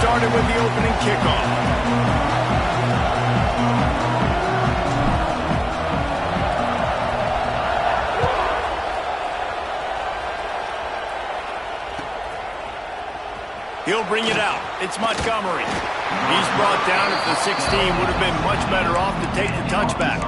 started with the opening kickoff. He'll bring it out. It's Montgomery. He's brought down at the 16. Would have been much better off to take the touchback.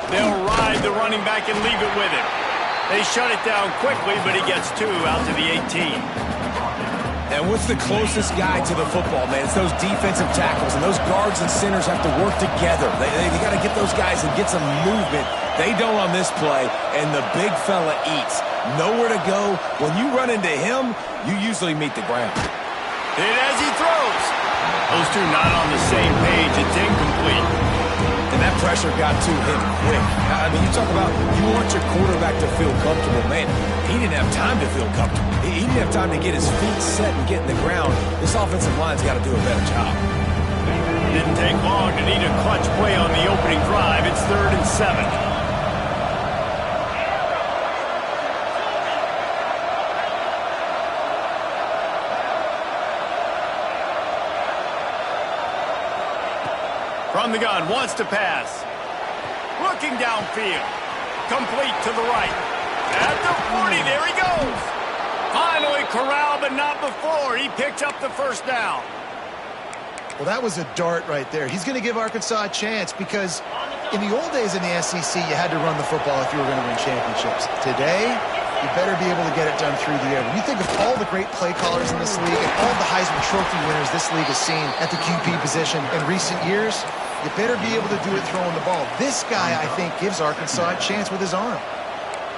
They'll ride the running back and leave it with him. They shut it down quickly, but he gets 2 out to the 18. And what's the closest guy to the football, man? It's those defensive tackles, and those guards and centers have to work together. They got to get those guys and get some movement. They don't on this play, and the big fella eats. Nowhere to go. When you run into him, you usually meet the ground. Hit as he throws. Those two not on the same page. It's incomplete. And that pressure got to him quick. I mean, you talk about you want your quarterback to feel comfortable. Man, he didn't have time to feel comfortable. He didn't have time to get his feet set and get in the ground. This offensive line's got to do a better job. Didn't take long to need a clutch play on the opening drive. It's 3rd and 7. From the gun, wants to pass. Looking downfield. Complete to the right. At the 40, there he goes. Finally corralled, but not before. He picked up the first down. Well, that was a dart right there. He's going to give Arkansas a chance because in the old days in the SEC, you had to run the football if you were going to win championships. Today, you better be able to get it done through the air. When you think of all the great play callers in this league and all the Heisman Trophy winners this league has seen at the QB position in recent years, you better be able to do it throwing the ball. This guy, I think, gives Arkansas a chance with his arm.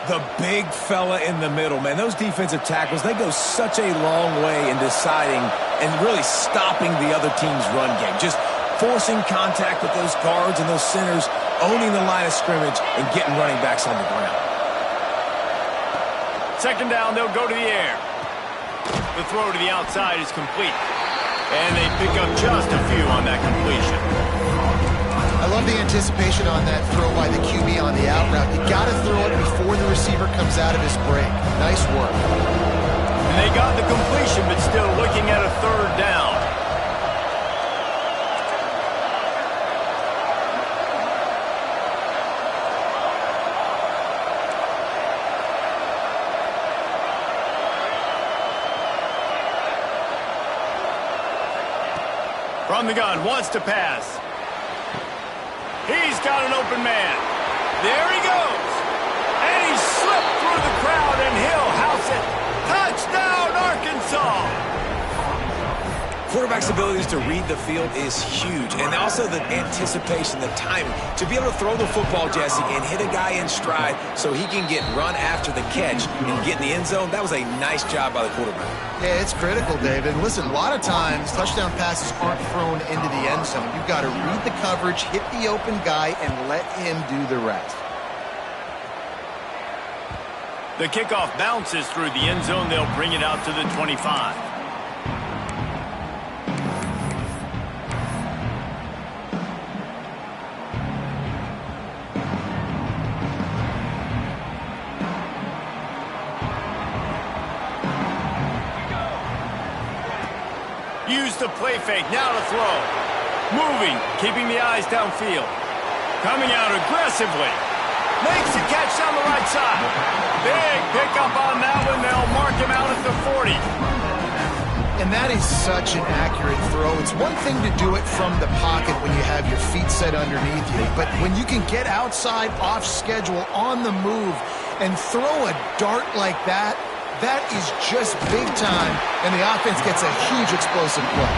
The big fella in the middle, man. Those defensive tackles, they go such a long way in deciding and really stopping the other team's run game. Just forcing contact with those guards and those centers, owning the line of scrimmage, and getting running backs on the ground. 2nd down, they'll go to the air. The throw to the outside is complete. And they pick up just a few on that completion. I love the anticipation on that throw by the QB on the out route. You got to throw it before the receiver comes out of his break. Nice work. And they got the completion, but still looking at a 3rd down. From the gun, wants to pass. He's got an open man. There he goes. And he slipped through the crowd, and he'll house it. Touchdown, Arkansas! Quarterback's abilities to read the field is huge, and also the anticipation, the timing. To be able to throw the football, Jesse, and hit a guy in stride so he can get run after the catch and get in the end zone, that was a nice job by the quarterback. Yeah, it's critical, David. Listen, a lot of times touchdown passes aren't thrown into the end zone. You've got to read the coverage, hit the open guy, and let him do the rest. The kickoff bounces through the end zone. They'll bring it out to the 25. Use the play fake, now to throw. Moving, keeping the eyes downfield. Coming out aggressively. Makes the catch down the right side. Big pickup on that one. They'll mark him out at the 40. And that is such an accurate throw. It's one thing to do it from the pocket when you have your feet set underneath you, but when you can get outside, off schedule, on the move, and throw a dart like that, that is just big time, and the offense gets a huge explosive play.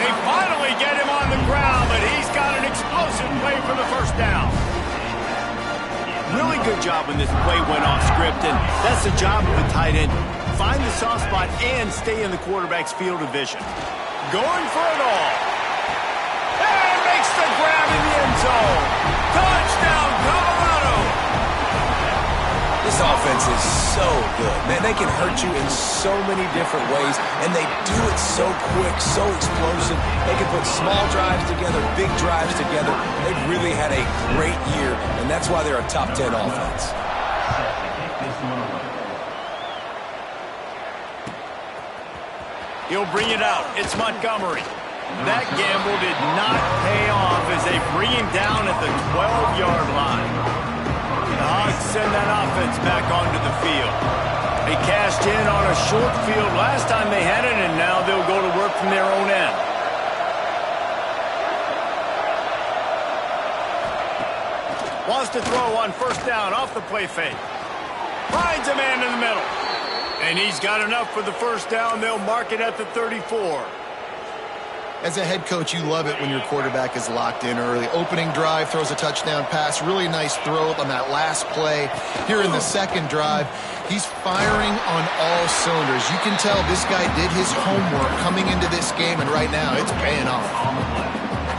They finally get him on the ground, but he's got an explosive play for the first down. Really good job when this play went off script, and that's the job of the tight end. Find the soft spot and stay in the quarterback's field of vision. Going for it all. And makes the grab in the end zone. Touchdown, Colorado! This This offense is so good. Man, they can hurt you in so many different ways, and they do it so quick, so explosive. They can put small drives together, big drives together. They've really had a great year, and that's why they're a top 10 offense. He'll bring it out. It's Montgomery. That gamble did not pay off as they bring him down at the 12-yard line. The Hogs send that offense back onto the field. They cashed in on a short field last time they had it, and now they'll go to work from their own end. Wants to throw on first down off the play fake. Finds a man in the middle. And he's got enough for the first down. They'll mark it at the 34. As a head coach, you love it when your quarterback is locked in early. Opening drive, throws a touchdown pass. Really nice throw on that last play. Here in the second drive, he's firing on all cylinders. You can tell this guy did his homework coming into this game, and right now it's paying off.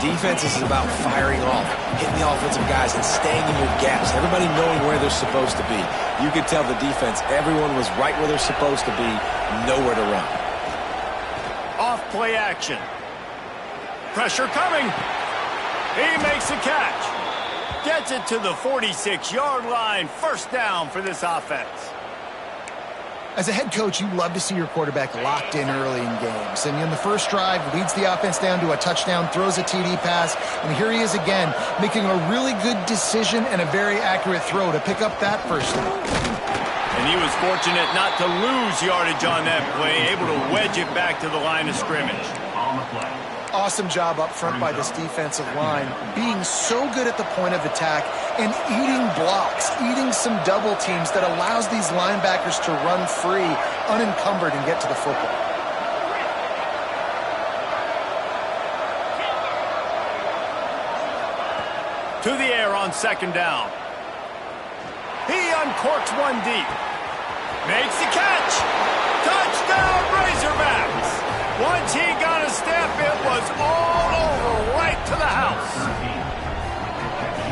Defense is about firing off, hitting the offensive guys, and staying in your gaps. Everybody knowing where they're supposed to be. You could tell the defense, everyone was right where they're supposed to be, nowhere to run. Off play action. Pressure coming. He makes a catch. Gets it to the 46-yard line. First down for this offense. As a head coach, you love to see your quarterback locked in early in games. And in the first drive, leads the offense down to a touchdown, throws a TD pass, and here he is again, making a really good decision and a very accurate throw to pick up that first down. And he was fortunate not to lose yardage on that play, able to wedge it back to the line of scrimmage. Awesome job up front by this defensive line, being so good at the point of attack and eating blocks, eating some double teams that allows these linebackers to run free, unencumbered, and get to the football. To the air on second down. He uncorks one deep. Makes the catch. Touchdown, Razorbacks. Once he got a step, it was all over, right to the house.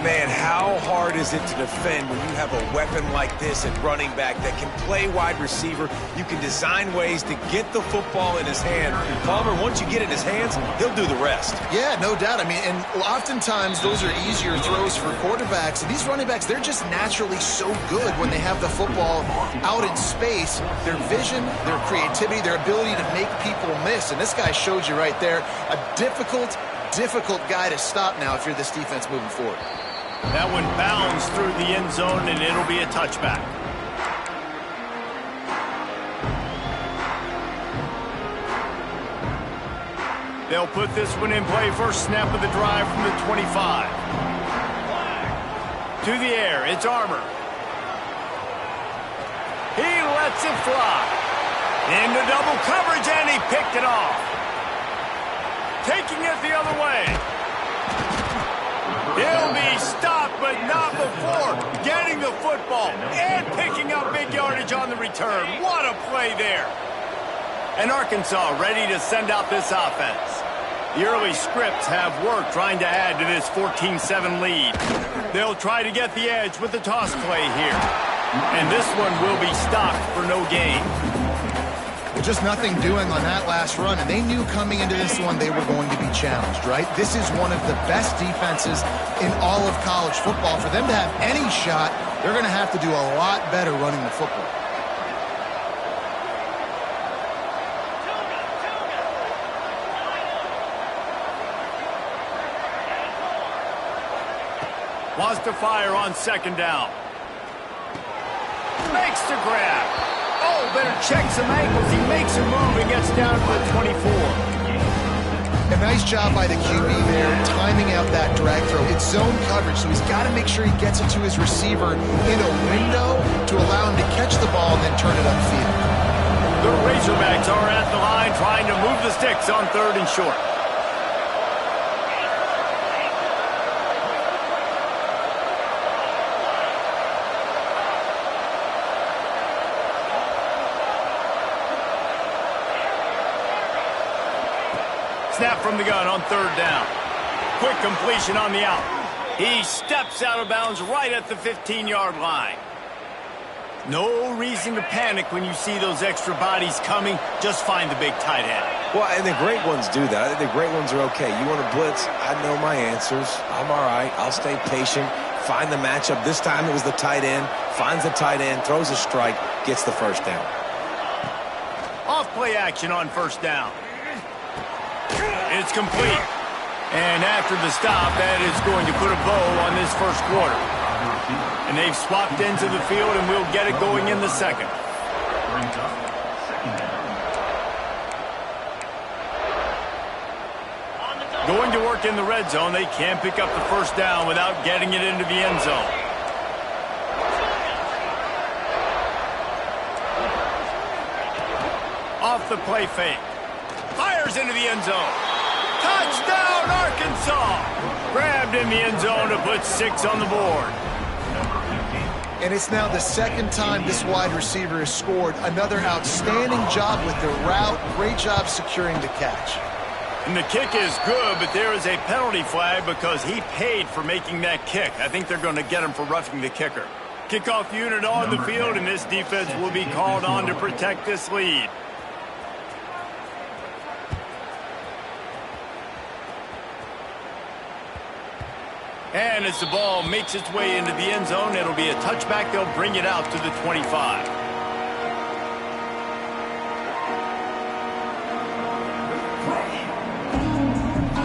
Man, how hard is it to defend when you have a weapon like this at running back that can play wide receiver? You can design ways to get the football in his hand. Palmer, once you get it in his hands, he'll do the rest. Yeah, no doubt. I mean, and oftentimes those are easier throws for quarterbacks. And these running backs, they're just naturally so good when they have the football out in space. Their vision, their creativity, their ability to make people miss. And this guy showed you right there, a difficult guy to stop now if you're this defense moving forward. That one bounds through the end zone, and it'll be a touchback. They'll put this one in play. First snap of the drive from the 25. To the air, it's Armour. He lets it fly. Into double coverage, and he picked it off. Taking it the other way. He'll be stopped, but not before getting the football and picking up big yardage on the return. What a play there. And Arkansas ready to send out this offense. The early scripts have worked trying to add to this 14-7 lead. They'll try to get the edge with the toss play here. And this one will be stopped for no gain. Just nothing doing on that last run, and they knew coming into this one they were going to be challenged, right? This is one of the best defenses in all of college football. For them to have any shot, they're going to have to do a lot better running the football. Wants to fire on second down. Makes the grab. Oh, better check some ankles. He makes a move and gets down to the 24. A nice job by the QB there, timing out that drag throw. It's zone coverage, so he's got to make sure he gets it to his receiver in a window to allow him to catch the ball and then turn it upfield. The Razorbacks are at the line trying to move the sticks on third and short. Snap from the gun on third down. Quick completion on the out. He steps out of bounds right at the 15-yard line. No reason to panic when you see those extra bodies coming. Just find the big tight end. Well, and the great ones do that. I think the great ones are okay. You want to blitz? I know my answers. I'm all right. I'll stay patient. Find the matchup. This time it was the tight end. Finds the tight end, throws a strike, gets the first down. Off play action on first down. It's complete. And after the stop, that is going to put a bow on this first quarter. And they've swapped into the field, and we'll get it going in the second. Going to work in the red zone. They can't pick up the first down without getting it into the end zone. Off the play fake. Fires into the end zone. Touchdown, Arkansas! Grabbed in the end zone to put 6 on the board. And it's now the second time this wide receiver has scored. Another outstanding job with the route. Great job securing the catch. And the kick is good, but there is a penalty flag because he paid for making that kick. I think they're going to get him for roughing the kicker. Kickoff unit on the field, and this defense will be called on to protect this lead. And as the ball makes its way into the end zone, it'll be a touchback. They'll bring it out to the 25.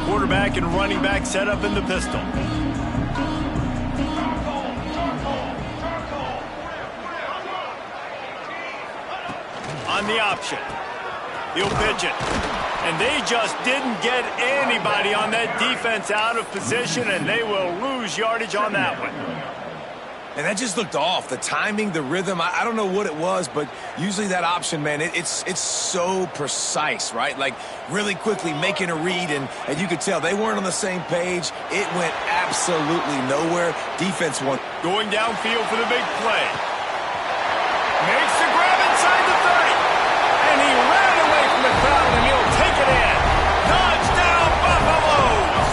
Quarterback and running back set up in the pistol. On the option. He'll pitch it. And they just didn't get anybody on that defense out of position, and they will lose yardage on that one. And that just looked off. The timing, the rhythm, I don't know what it was, but usually that option, man, it's so precise, right? Like really quickly making a read, and you could tell they weren't on the same page. It went absolutely nowhere. Defense won. Going downfield for the big play. Makes the grab inside the 30. And he ran away from the crowd, and he'll take it in. Touchdown, Buffaloes!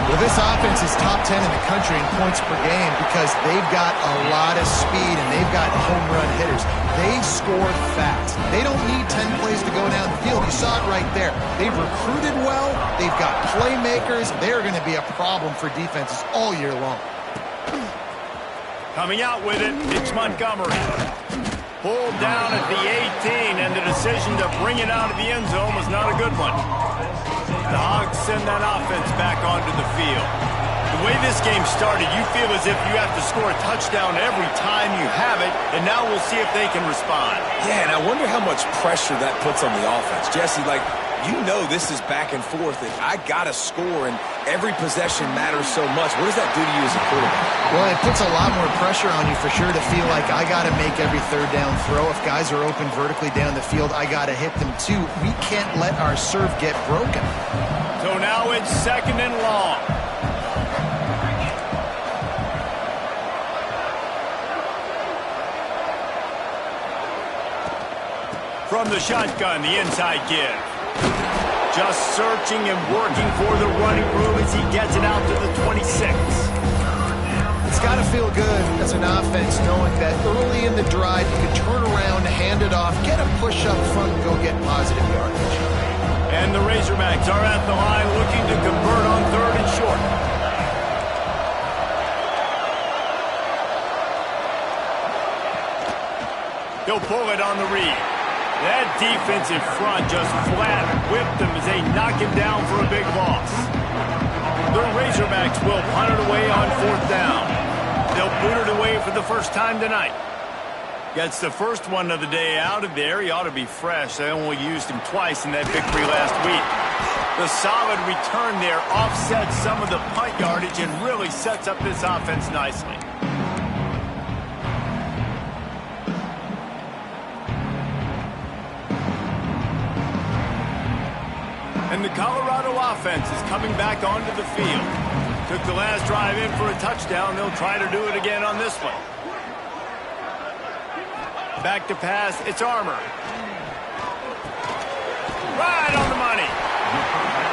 Well, this offense is top 10 in the country in points per game because they've got a lot of speed and they've got home run hitters. They score fast. They don't need 10 plays to go down the field. You saw it right there. They've recruited well. They've got playmakers. They're going to be a problem for defenses all year long. Coming out with it, it's Montgomery. Pulled down at the 18, and the decision to bring it out of the end zone was not a good one. The Hogs send that offense back onto the field. The way this game started, you feel as if you have to score a touchdown every time you have it, and now we'll see if they can respond. Yeah, and I wonder how much pressure that puts on the offense. Jesse, like, you know this is back and forth, and I got to score, and every possession matters so much. What does that do to you as a quarterback? Well, it puts a lot more pressure on you for sure to feel like I got to make every third down throw. If guys are open vertically down the field, I got to hit them too. We can't let our serve get broken. So now it's second and long. From the shotgun, the inside give. Just searching and working for the running room as he gets it out to the 26. It's got to feel good as an offense knowing that early in the drive you can turn around, hand it off, get a push up front, and go get positive yardage. And the Razorbacks are at the line looking to convert on third and short. He'll pull it on the read. That defense in front just flat whipped him as they knock him down for a big loss. The Razorbacks will punt it away on fourth down. They'll boot it away for the first time tonight. Gets the first one of the day out of there. He ought to be fresh. They only used him twice in that victory last week. The solid return there offsets some of the punt yardage and really sets up this offense nicely. And the Colorado offense is coming back onto the field. Took the last drive in for a touchdown. They'll try to do it again on this one. Back to pass. It's Armour. Right on the money.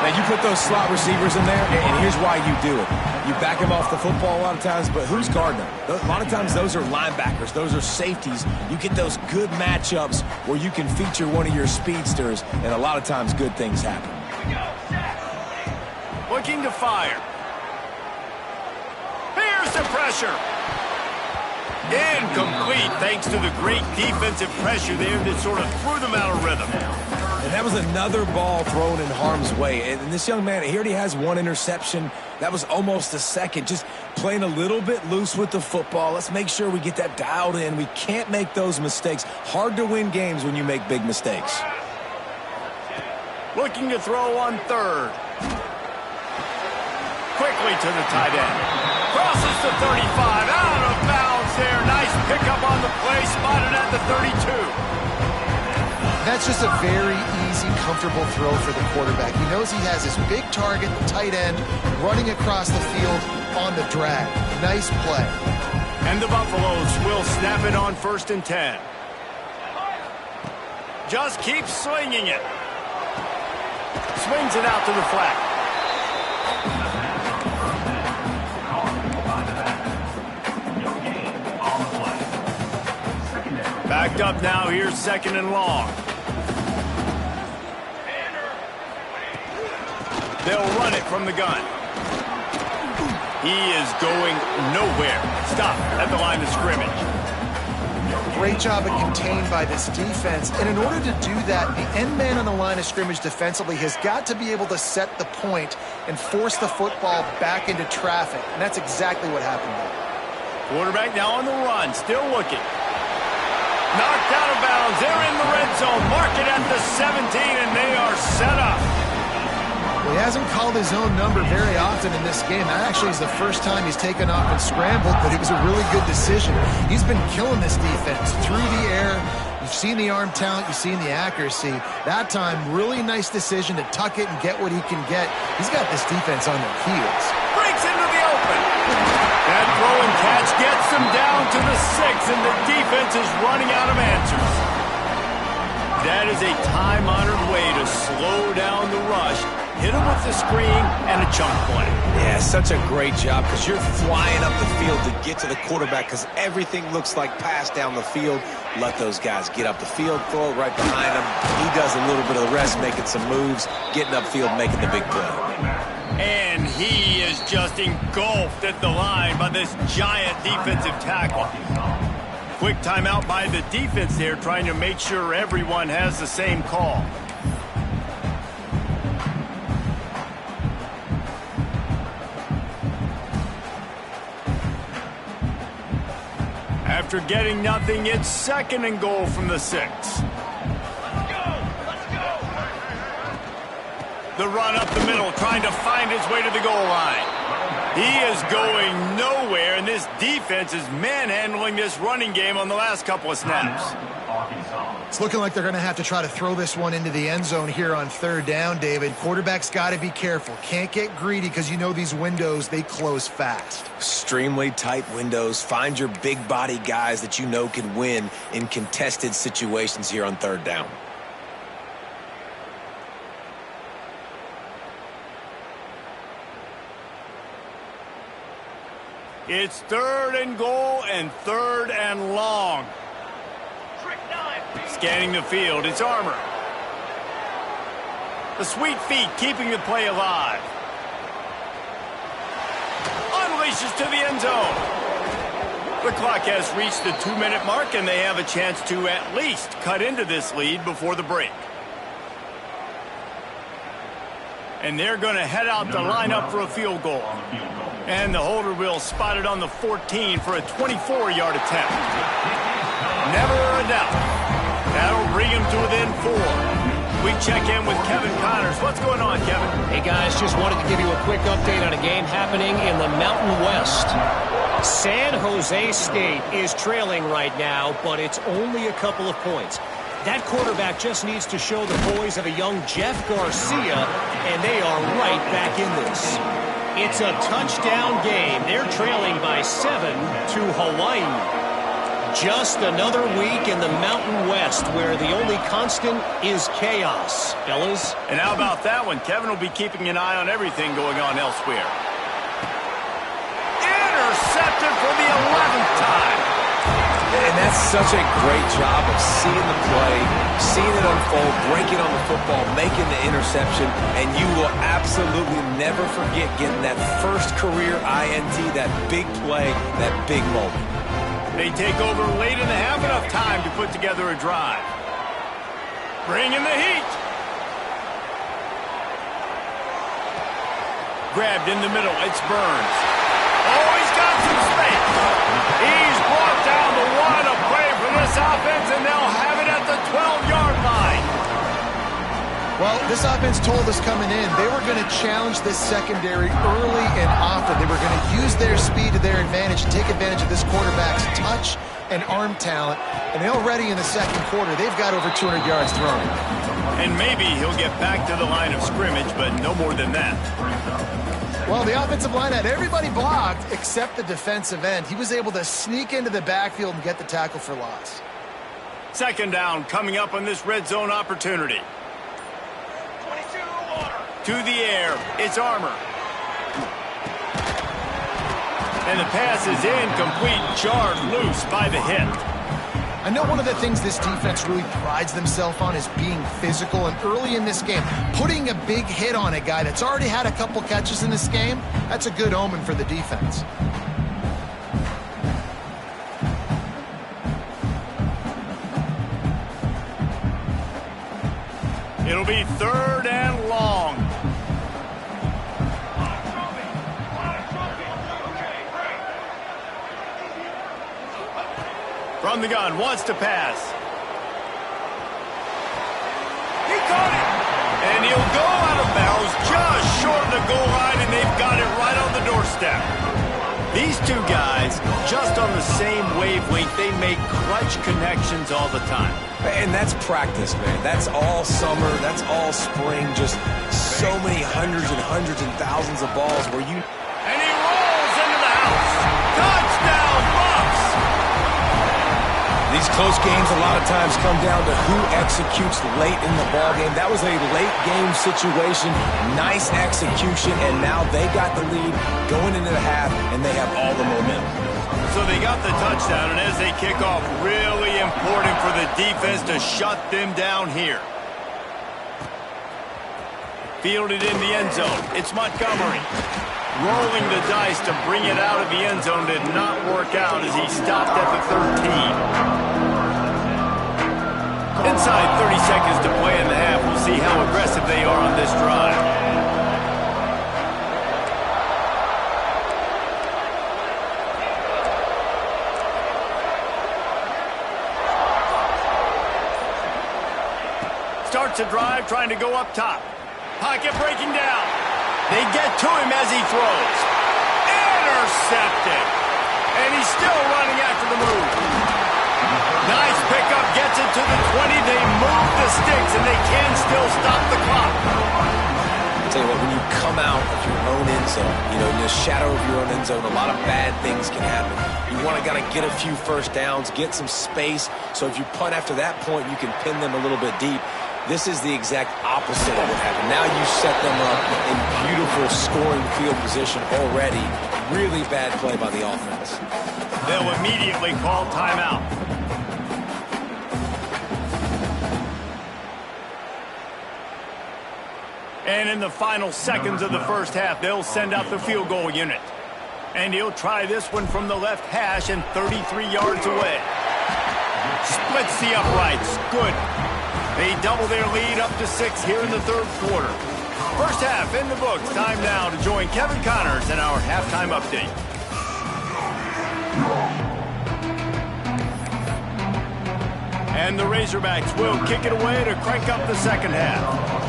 Now, you put those slot receivers in there, and here's why you do it. You back him off the football a lot of times, but who's guarding him? A lot of times those are linebackers. Those are safeties. You get those good matchups where you can feature one of your speedsters, and a lot of times good things happen. Looking to fire. Here's the pressure. Incomplete thanks to the great defensive pressure there that sort of threw them out of rhythm. And that was another ball thrown in harm's way. And this young man, he already has one interception. That was almost a second. Just playing a little bit loose with the football. Let's make sure we get that dialed in. We can't make those mistakes. Hard to win games when you make big mistakes. Looking to throw on third. Quickly to the tight end. Crosses the 35. Out of bounds there. Nice pickup on the play. Spotted at the 32. That's just a very easy, comfortable throw for the quarterback. He knows he has his big target, the tight end, running across the field on the drag. Nice play. And the Buffaloes will snap it on 1st and 10. Just keep swinging it. Swings it out to the flat. Backed up now. Here's 2nd and long. They'll run it from the gun. He is going nowhere. Stop at the line of scrimmage. Great job of contained by this defense. And in order to do that, the end man on the line of scrimmage defensively has got to be able to set the point and force the football back into traffic. And that's exactly what happened there. Quarterback now on the run, still looking. Knocked out of bounds. They're in the red zone. Mark it at the 17, and they are set up. Well, he hasn't called his own number very often in this game. That actually is the first time he's taken off and scrambled, but it was a really good decision. He's been killing this defense through the air. You've seen the arm talent. You've seen the accuracy. That time, really nice decision to tuck it and get what he can get. He's got this defense on their heels. Breaks into the open. That throw and catch gets them down to the 6, and the defense is running out of answers. That is a time-honored way to slow down the rush. Hit him with the screen and a chunk play. Yeah, such a great job because you're flying up the field to get to the quarterback because everything looks like pass down the field. Let those guys get up the field, throw it right behind him. He does a little bit of the rest, making some moves, getting upfield, making the big play. And he is just engulfed at the line by this giant defensive tackle. Quick timeout by the defense there, trying to make sure everyone has the same call. After getting nothing, it's 2nd and goal from the 6. The run up the middle, trying to find his way to the goal line. He is going nowhere, and this defense is manhandling this running game on the last couple of snaps. It's looking like they're going to have to try to throw this one into the end zone here on 3rd down, David. Quarterback's got to be careful. Can't get greedy because you know these windows, they close fast. Extremely tight windows. Find your big body guys that you know can win in contested situations here on 3rd down. It's 3rd and goal and 3rd and long. Scanning the field, it's Armour. The sweet feet keeping the play alive. Unleashes to the end zone. The clock has reached the 2-minute mark, and they have a chance to at least cut into this lead before the break. And they're going to head out to line up for a field goal. And the holder will spot it on the 14 for a 24-yard attempt. Never a doubt. That'll bring him to within 4. We check in with Kevin Connors. What's going on, Kevin? Hey, guys, just wanted to give you a quick update on a game happening in the Mountain West. San Jose State is trailing right now, but it's only a couple of points. That quarterback just needs to show the poise of a young Jeff Garcia, and they are right back in this. It's a touchdown game. They're trailing by 7 to Hawaii. Just another week in the Mountain West where the only constant is chaos, fellas. And how about that one? Kevin will be keeping an eye on everything going on elsewhere. That's such a great job of seeing the play, seeing it unfold, breaking on the football, making the interception, and you will absolutely never forget getting that first career INT, that big play, that big moment. They take over late in the half, enough time to put together a drive. Bring in the heat. Grabbed in the middle, it's Burns. Oh, he's got some space. He's brought down the one. A play for this offense, and they'll have it at the 12-yard line. Well, this offense told us coming in they were going to challenge this secondary early and often. They were going to use their speed to their advantage and take advantage of this quarterback's touch and arm talent. And already in the second quarter, they've got over 200 yards thrown. And maybe he'll get back to the line of scrimmage, but no more than that. Well, the offensive line had everybody blocked except the defensive end. He was able to sneak into the backfield and get the tackle for loss. Second down coming up on this red zone opportunity. 22 to the air. It's Armour. And the pass is incomplete, jarred loose by the hit. I know one of the things this defense really prides themselves on is being physical, and early in this game, putting a big hit on a guy that's already had a couple catches in this game, that's a good omen for the defense. It'll be third and long. From the gun, wants to pass. He caught it. And he'll go out of bounds just short of the goal line, and they've got it right on the doorstep. These two guys, just on the same wavelength, they make clutch connections all the time. And that's practice, man. That's all summer. That's all spring. Just so many hundreds and thousands of balls where you... And he rolls into the house. Touchdown, Bucs! These close games a lot of times come down to who executes late in the ballgame. That was a late game situation. Nice execution, and now they got the lead going into the half, and they have all the momentum. So they got the touchdown, and as they kick off, really important for the defense to shut them down here. Fielded in the end zone. It's Montgomery. Rolling the dice to bring it out of the end zone did not work out as he stopped at the 13. Inside 30 seconds to play in the half. We'll see how aggressive they are on this drive. Starts a drive, trying to go up top. Pocket breaking down. They get to him as he throws. Intercepted. And he's still running after the move. Nice pickup, gets it to the 20. They move the sticks, and they can still stop the clock. I'll tell you what, when you come out of your own end zone, you know, in the shadow of your own end zone, a lot of bad things can happen. You want to get a few first downs, get some space, so if you punt after that point, you can pin them a little bit deep. This is the exact opposite of what happened. Now you set them up in beautiful scoring field position already. Really bad play by the offense. They'll immediately call timeout. And in the final seconds of the first half, they'll send out the field goal unit. And he'll try this one from the left hash and 33 yards away. Splits the uprights. Good. They double their lead up to 6 here in the third quarter. First half in the books. Time now to join Kevin Connors in our halftime update. And the Razorbacks will kick it away to crank up the second half.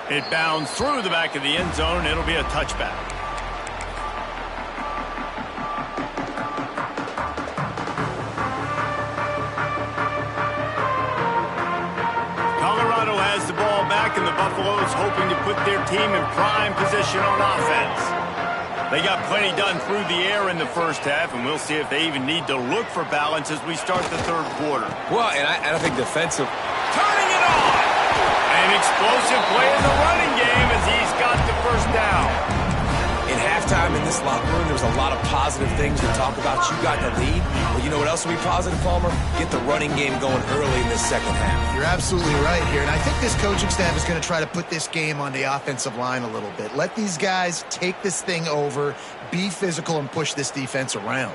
It bounds through the back of the end zone. It'll be a touchback. Colorado has the ball back, and the Buffaloes hoping to put their team in prime position on offense. They got plenty done through the air in the first half, and we'll see if they even need to look for balance as we start the third quarter. Well, and I think defensive. Turning it on! An explosive play in the running game as he's got the first down. In halftime in this locker room, there was a lot of positive things to talk about. You got the lead. Well, you know what else will be positive, Palmer? Get the running game going early in this second half. You're absolutely right here, and I think this coaching staff is going to try to put this game on the offensive line a little bit. Let these guys take this thing over, be physical, and push this defense around.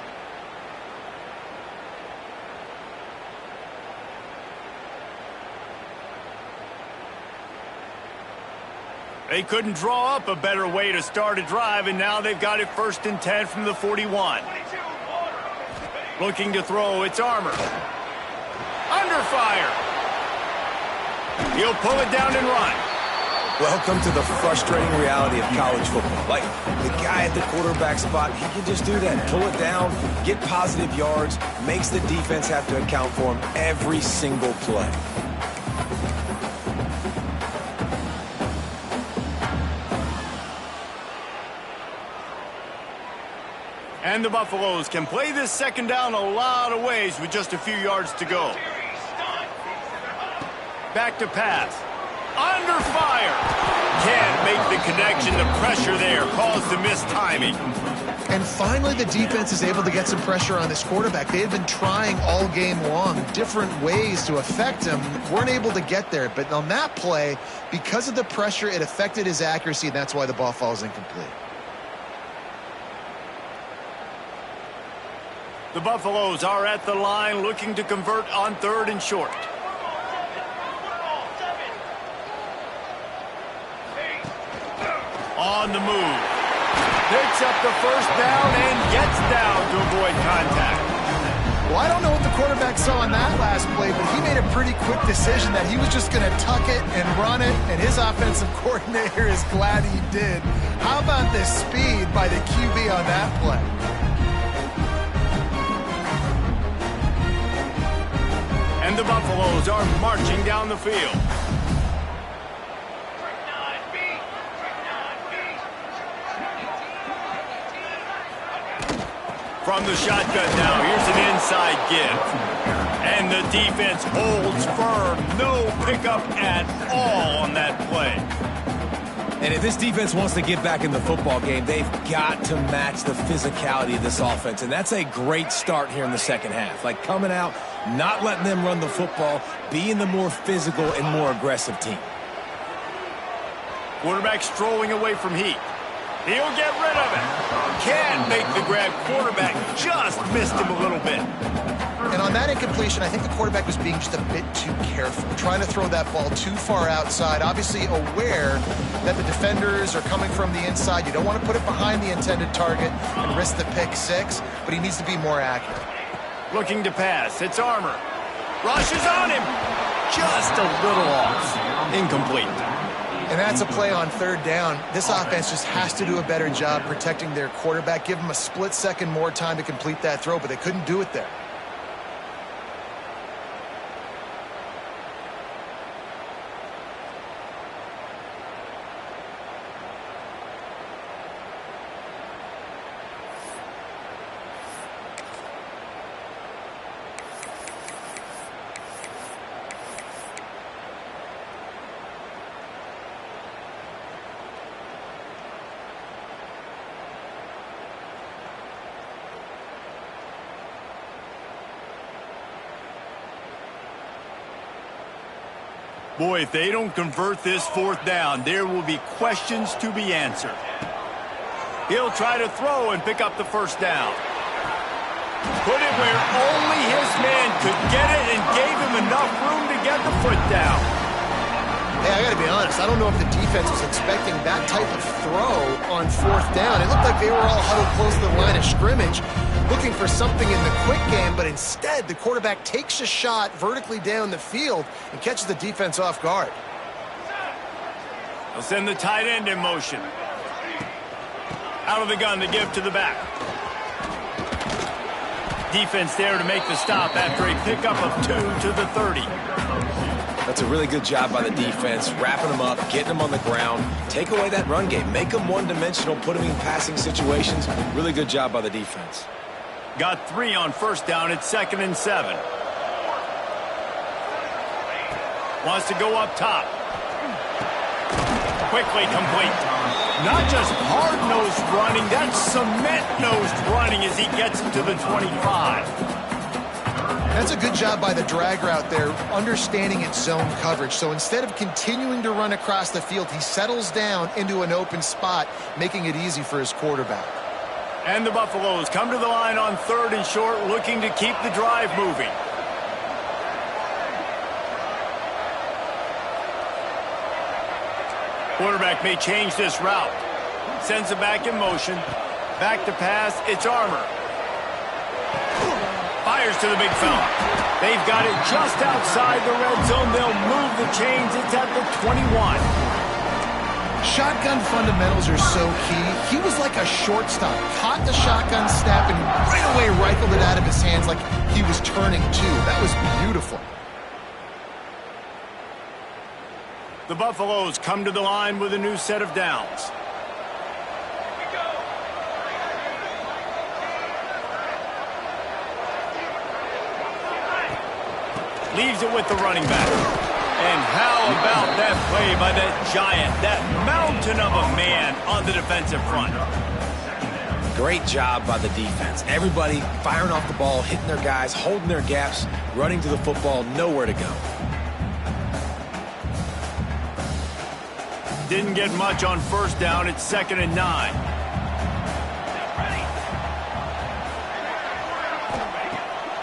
They couldn't draw up a better way to start a drive, and now they've got it 1st and 10 from the 41. Looking to throw, it's Armour. Under fire. He'll pull it down and run. Welcome to the frustrating reality of college football. Like, the guy at the quarterback spot, he can just do that. Pull it down, get positive yards, makes the defense have to account for him every single play. And the Buffaloes can play this second down a lot of ways with just a few yards to go. Back to pass. Under fire. Can't make the connection. The pressure there caused the missed timing. And finally, the defense is able to get some pressure on this quarterback. They had been trying all game long different ways to affect him. Weren't able to get there. But on that play, because of the pressure, it affected his accuracy, and that's why the ball falls incomplete. The Buffaloes are at the line looking to convert on 3rd and short. On the move. Picks up the 1st down and gets down to avoid contact. Well, I don't know what the quarterback saw in that last play, but he made a pretty quick decision that he was just going to tuck it and run it, and his offensive coordinator is glad he did. How about the speed by the QB on that play? And the Buffaloes are marching down the field. From the shotgun now, here's an inside give. And the defense holds firm. No pickup at all on that play. And if this defense wants to get back in the football game, they've got to match the physicality of this offense. And that's a great start here in the second half. Like, coming out, not letting them run the football, being the more physical and more aggressive team. Quarterback strolling away from heat. He'll get rid of it. Can't make the grab. Quarterback just missed him a little bit. And on that incompletion, I think the quarterback was being just a bit too careful, trying to throw that ball too far outside, obviously aware that the defenders are coming from the inside. You don't want to put it behind the intended target and risk the pick six, but he needs to be more accurate. Looking to pass. It's Armour. Rushes on him. Just a little off. Incomplete. And that's a play on 3rd down. This offense just has to do a better job protecting their quarterback. Give him a split second more time to complete that throw, but they couldn't do it there. Boy, if they don't convert this 4th down, there will be questions to be answered. He'll try to throw and pick up the 1st down. Put it where only his man could get it and gave him enough room to get the foot down. Hey, I got to be honest. I don't know if the defense was expecting that type of throw on 4th down. It looked like they were all huddled close to the line of scrimmage, looking for something in the quick game, but instead the quarterback takes a shot vertically down the field and catches the defense off guard. They'll send the tight end in motion. Out of the gun to give to the back. Defense there to make the stop after a pickup of 2 to the 30. That's a really good job by the defense, wrapping them up, getting them on the ground, take away that run game, make them one-dimensional, put them in passing situations. Really good job by the defense. Got 3 on 1st down. It's 2nd and 7. Wants to go up top. Quickly complete. Not just hard-nosed running, that's cement-nosed running as he gets into the 25. That's a good job by the drag route there, understanding its zone coverage. So instead of continuing to run across the field, he settles down into an open spot, making it easy for his quarterback. And the Buffaloes come to the line on 3rd and short, looking to keep the drive moving. Quarterback may change this route. Sends it back in motion. Back to pass. It's Armour. Fires to the big fella. They've got it just outside the red zone. They'll move the chains. It's at the 21. Shotgun fundamentals are so key. He was like a shortstop. Caught the shotgun snap and right away rifled it out of his hands like he was turning two. That was beautiful. The Buffaloes come to the line with a new set of downs. Leaves it with the running back. And how about that play by that giant, that mountain of a man on the defensive front? Great job by the defense. Everybody firing off the ball, hitting their guys, holding their gaps, running to the football, nowhere to go. Didn't get much on 1st down. It's 2nd and 9.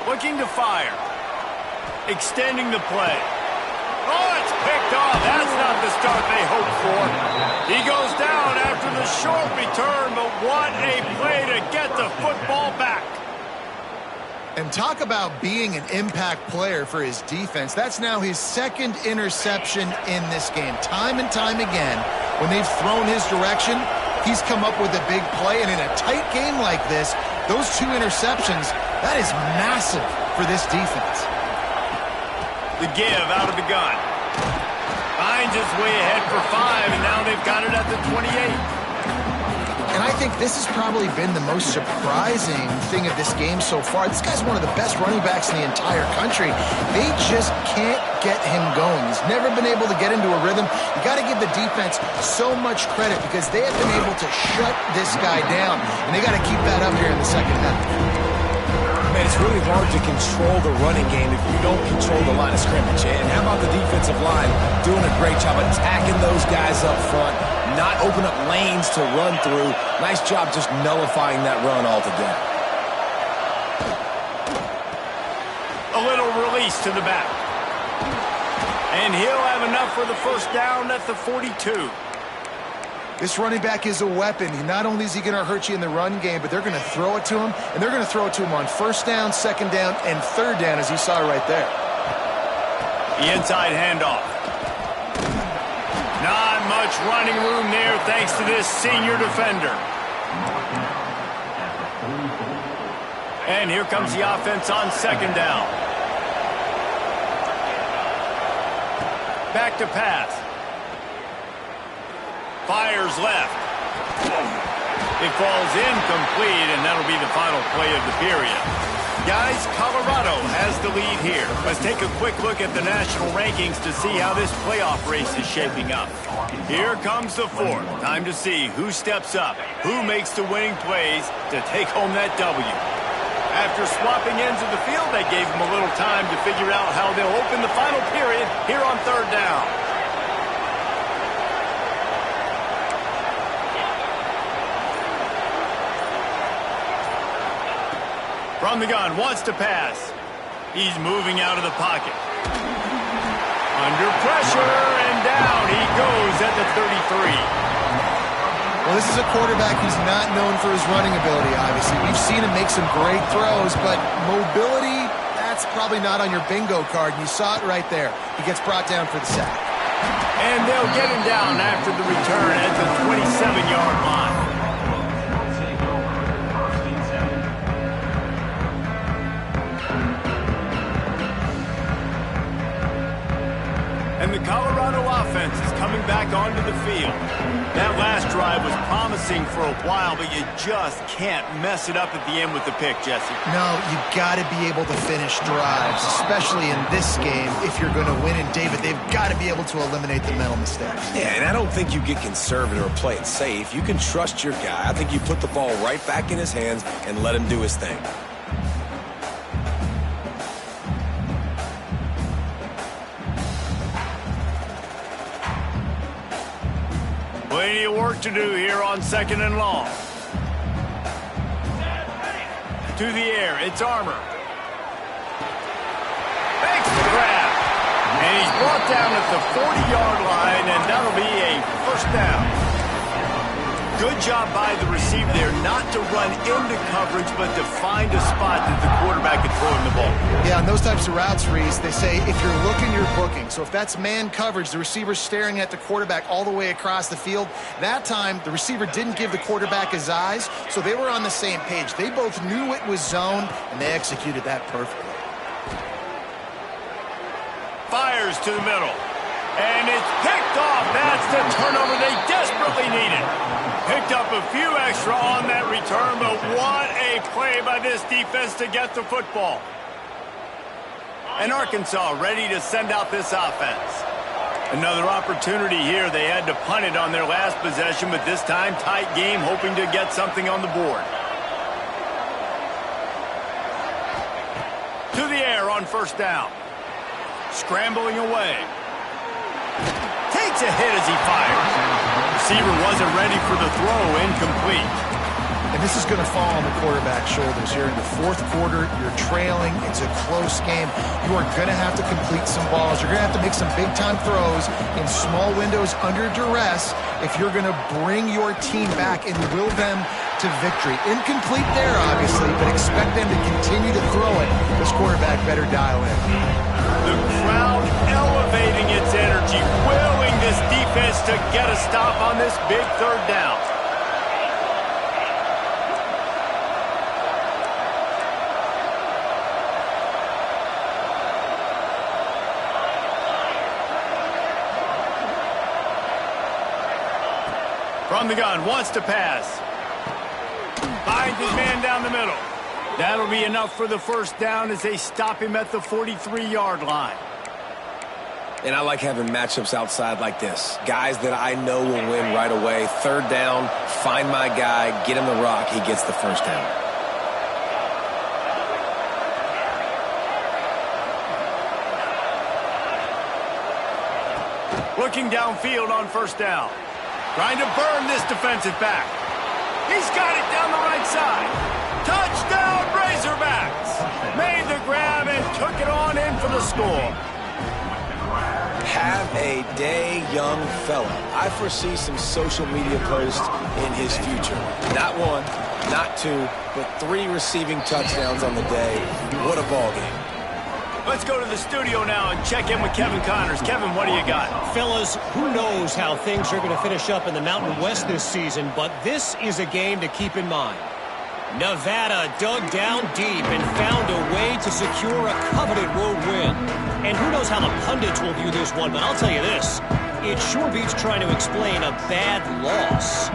Looking to fire. Extending the play. Oh, it's picked off. That's not the start they hoped for. He goes down after the short return, but what a play to get the football back. And talk about being an impact player for his defense. That's now his 2nd interception in this game. Time and time again, when they've thrown his direction, he's come up with a big play. And in a tight game like this, those 2 interceptions, that is massive for this defense. The give out of the gun. Finds his way ahead for 5, and now they've got it at the 28. And I think this has probably been the most surprising thing of this game so far. This guy's one of the best running backs in the entire country. They just can't get him going. He's never been able to get into a rhythm. You got to give the defense so much credit because they have been able to shut this guy down, and they got to keep that up here in the 2nd half. Man, it's really hard to control the running game if you don't control the line of scrimmage. And how about the defensive line doing a great job attacking those guys up front, not open up lanes to run through. Nice job just nullifying that run altogether. A little release to the back. And he'll have enough for the 1st down at the 42. This running back is a weapon. Not only is he going to hurt you in the run game, but they're going to throw it to him, and they're going to throw it to him on 1st down, 2nd down, and 3rd down, as you saw right there. The inside handoff. Not much running room there thanks to this senior defender. And here comes the offense on 2nd down. Back to pass. Fires left. It falls incomplete, and that'll be the final play of the period. Guys, Colorado has the lead here. Let's take a quick look at the national rankings to see how this playoff race is shaping up. Here comes the 4th. Time to see who steps up, who makes the winning plays to take home that W. After swapping ends of the field, they gave them a little time to figure out how they'll open the final period here on 3rd down. From the gun, wants to pass. He's moving out of the pocket. Under pressure, and down he goes at the 33. Well, this is a quarterback who's not known for his running ability, obviously. We've seen him make some great throws, but mobility, that's probably not on your bingo card. And you saw it right there. He gets brought down for the sack. And they'll get him down after the return at the 27-yard line. And the Colorado offense is coming back onto the field. That last drive was promising for a while, but you just can't mess it up at the end with the pick, Jesse. No, you got to be able to finish drives, especially in this game. If you're going to win, and David, they've got to be able to eliminate the mental mistakes. Yeah, and I don't think you get conservative or play it safe. You can trust your guy. I think you put the ball right back in his hands and let him do his thing. Plenty of work to do here on 2nd and long. To the air, it's Armour. Makes the grab. And he's brought down at the 40-yard line, and that'll be a first down. Good job by the receiver there not to run into coverage, but to find a spot that the quarterback can throw him the ball. Yeah, on those types of routes, Reese, they say if you're looking, you're booking. So if that's man coverage, the receiver's staring at the quarterback all the way across the field. That time, the receiver didn't give the quarterback his eyes, so they were on the same page. They both knew it was zone, and they executed that perfectly. Fires to the middle. And it's picked off. That's the turnover they desperately needed. Picked up a few extra on that return, but what a play by this defense to get the football. And Arkansas ready to send out this offense. Another opportunity here. They had to punt it on their last possession, but this time tight game, hoping to get something on the board. To the air on first down. Scrambling away. Takes a hit as he fires. Receiver wasn't ready for the throw, incomplete. And this is going to fall on the quarterback's shoulders here in the fourth quarter. You're trailing. It's a close game. You are going to have to complete some balls. You're going to have to make some big-time throws in small windows under duress if you're going to bring your team back and will them to victory. Incomplete there, obviously, but expect them to continue to throw it. This quarterback better dial in. The crowd elevating its energy, willing this defense to get a stop on this big third down. From the gun, wants to pass. Finds his man down the middle. That'll be enough for the first down as they stop him at the 43-yard line. And I like having matchups outside like this. Guys that I know will win right away. Third down, find my guy, get him the rock, he gets the first down. Looking downfield on first down. Trying to burn this defensive back. He's got it down the right side. Touchdown, Razorbacks. Made the grab and took it on in for the score. Have a day, young fella. I foresee some social media posts in his future. Not one, not two, but 3 receiving touchdowns on the day. What a ball game. Let's go to the studio now and check in with Kevin Connors. Kevin, what do you got? Fellas, who knows how things are going to finish up in the Mountain West this season, but this is a game to keep in mind. Nevada dug down deep and found a way to secure a coveted road win. And who knows how the pundits will view this one, but I'll tell you this. It sure beats trying to explain a bad loss.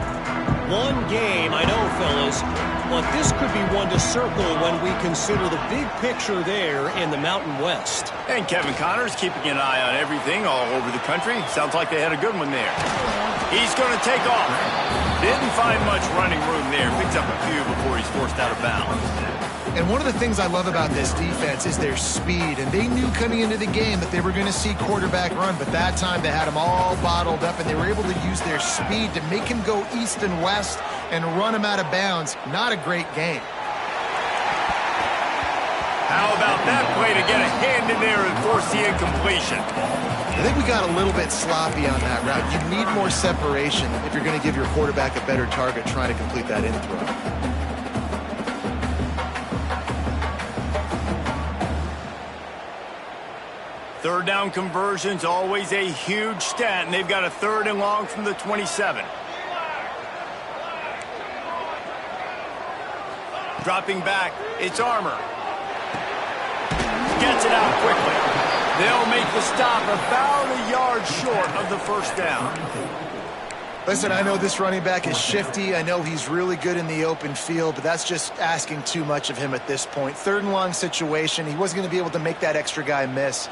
One game, I know, fellas, but this could be one to circle when we consider the big picture there in the Mountain West. And Kevin Connors keeping an eye on everything all over the country. Sounds like they had a good one there. He's going to take off. Didn't find much running room there. Picks up a few before he's forced out of bounds. And one of the things I love about this defense is their speed. And they knew coming into the game that they were going to see quarterback run. But that time they had him all bottled up, and they were able to use their speed to make him go east and west and run him out of bounds. Not a great game. How about that play to get a hand in there and force the incompletion? I think we got a little bit sloppy on that route. You need more separation if you're going to give your quarterback a better target trying to complete that in throw. Third down conversion's always a huge stat, and they've got a 3rd and long from the 27. Dropping back, it's Armour. Gets it out quickly. They'll make the stop about a yard short of the first down. Listen, I know this running back is shifty. I know he's really good in the open field, but that's just asking too much of him at this point. 3rd and long situation. He wasn't going to be able to make that extra guy miss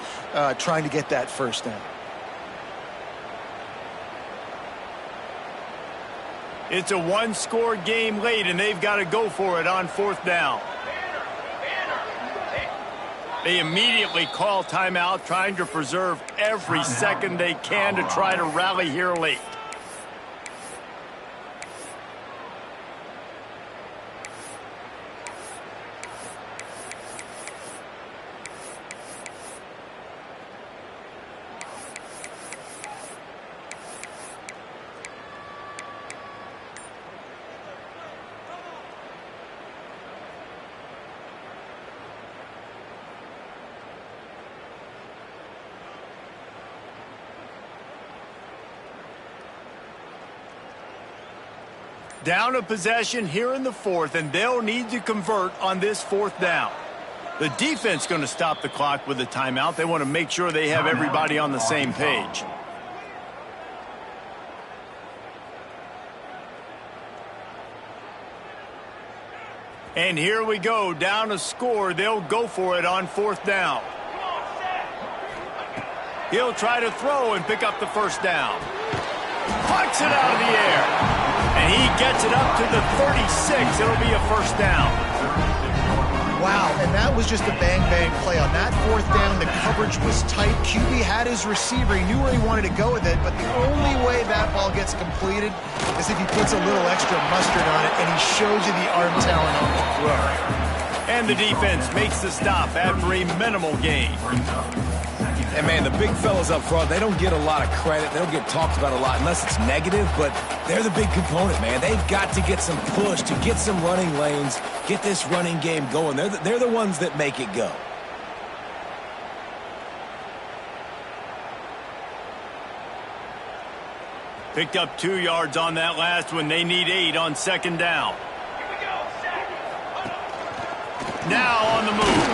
trying to get that first down. It's a one-score game late, and they've got to go for it on 4th down. They immediately call timeout, trying to preserve every second they can to try to rally here late. Down a possession here in the 4th, and they'll need to convert on this 4th down. The defense going to stop the clock with a timeout. They want to make sure they have everybody on the same page. And here we go, down a score. They'll go for it on 4th down. He'll try to throw and pick up the first down. Plucks it out of the air. And he gets it up to the 36. It'll be a first down. Wow, and that was just a bang-bang play. On that 4th down, the coverage was tight. QB had his receiver. He knew where he wanted to go with it, but the only way that ball gets completed is if he puts a little extra mustard on it, and he shows you the arm talent on the throw. And the defense makes the stop after a minimal gain. And, man, the big fellas up front, they don't get a lot of credit. They don't get talked about a lot unless it's negative, but they're the big component, man. They've got to get some push, to get some running lanes, get this running game going. They're the ones that make it go. Picked up 2 yards on that last one. They need 8 on 2nd down. Now on the move.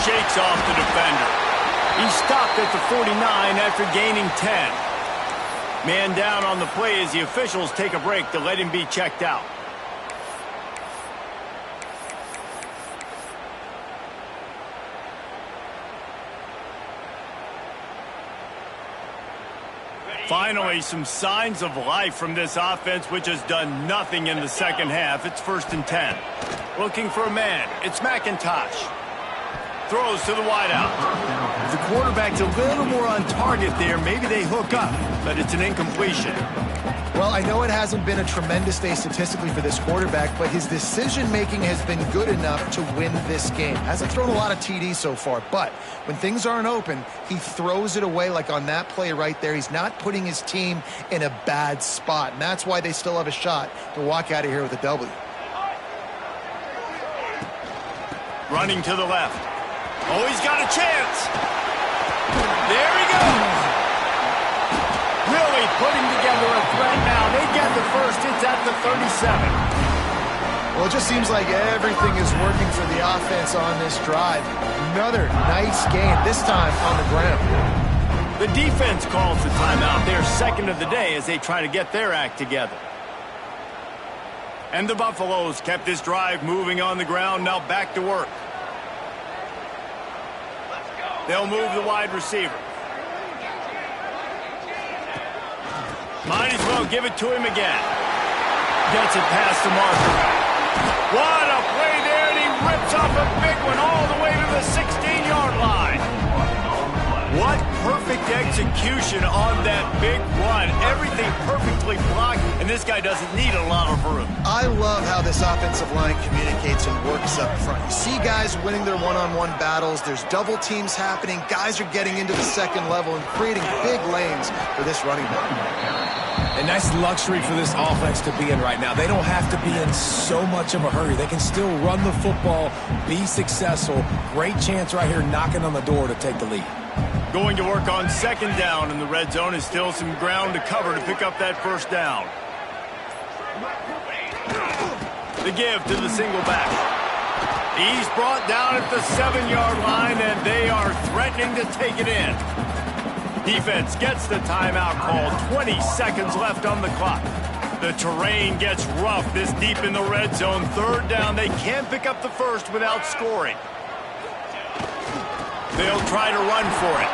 Shakes off the defender. He stopped at the 49 after gaining 10. Man down on the play as the officials take a break to let him be checked out. Finally, some signs of life from this offense, which has done nothing in the second half. It's 1st and 10. Looking for a man. It's McIntosh. Throws to the wideout. If the quarterback's a little more on target there, maybe they hook up, but it's an incompletion. Well, I know it hasn't been a tremendous day statistically for this quarterback, but his decision-making has been good enough to win this game. Hasn't thrown a lot of TDs so far, but when things aren't open, he throws it away like on that play right there. He's not putting his team in a bad spot, and that's why they still have a shot to walk out of here with a W. Running to the left. Oh, he's got a chance. There he goes. Really putting together a threat now. They get the first. It's at the 37. Well, it just seems like everything is working for the offense on this drive. Another nice game, this time on the ground. The defense calls the timeout, their second of the day, as they try to get their act together. And the Buffaloes kept this drive moving on the ground, now back to work. They'll move the wide receiver. Might as well give it to him again. Gets it past the marker. What a play there, and he rips off a big one all the way to the 16-yard line. What perfect execution on that big run. Everything perfectly blocked, and this guy doesn't need a lot of room. I love how this offensive line communicates and works up front. You see guys winning their one-on-one battles. There's double teams happening. Guys are getting into the second level and creating big lanes for this running back. A nice luxury for this offense to be in right now. They don't have to be in so much of a hurry. They can still run the football, be successful. Great chance right here knocking on the door to take the lead. Going to work on 2nd down in the red zone is still some ground to cover to pick up that first down. The give to the single back. He's brought down at the 7-yard line, and they are threatening to take it in. Defense gets the timeout called. 20 seconds left on the clock. The terrain gets rough this deep in the red zone. Third down. They can't pick up the first without scoring. They'll try to run for it.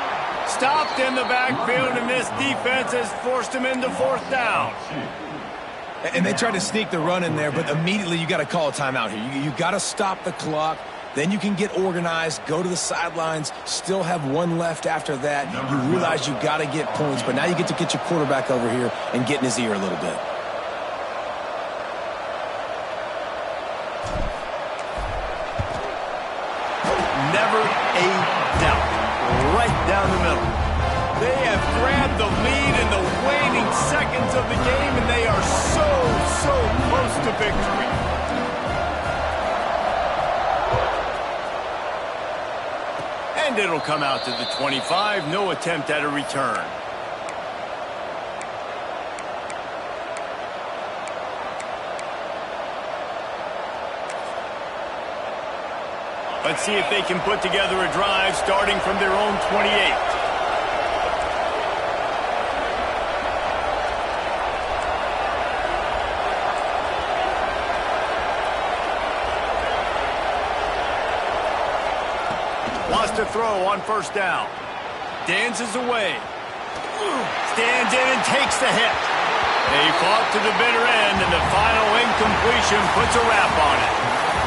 Stopped in the backfield, and this defense has forced him into fourth down. And they tried to sneak the run in there, but immediately you got to call a timeout here. You got to stop the clock. Then you can get organized, go to the sidelines, still have one left after that. You realize you got to get points, but now you get to get your quarterback over here and get in his ear a little bit. Never a doubt. Right down the middle. They have grabbed the lead in the waning seconds of the game, and they are so close to victory. And it'll come out to the 25. No attempt at a return. Let's see if they can put together a drive starting from their own 28. Wants to throw on first down. Dances away. Stands in and takes the hit. They fought to the bitter end, and the final incompletion puts a wrap on it.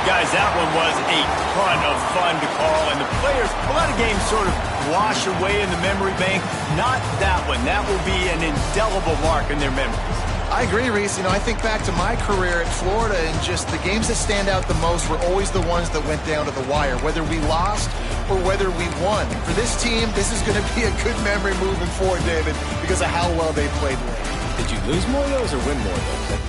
Guys, that one was a ton of fun to call, and the players, a lot of games sort of wash away in the memory bank. Not that one. That will be an indelible mark in their memories. I agree, Reese. I think back to my career at Florida, and just the games that stand out the most were always the ones that went down to the wire, whether we lost or whether we won. For this team, this is going to be a good memory moving forward, David, because of how well they played late. Did you lose more of those or win more of those?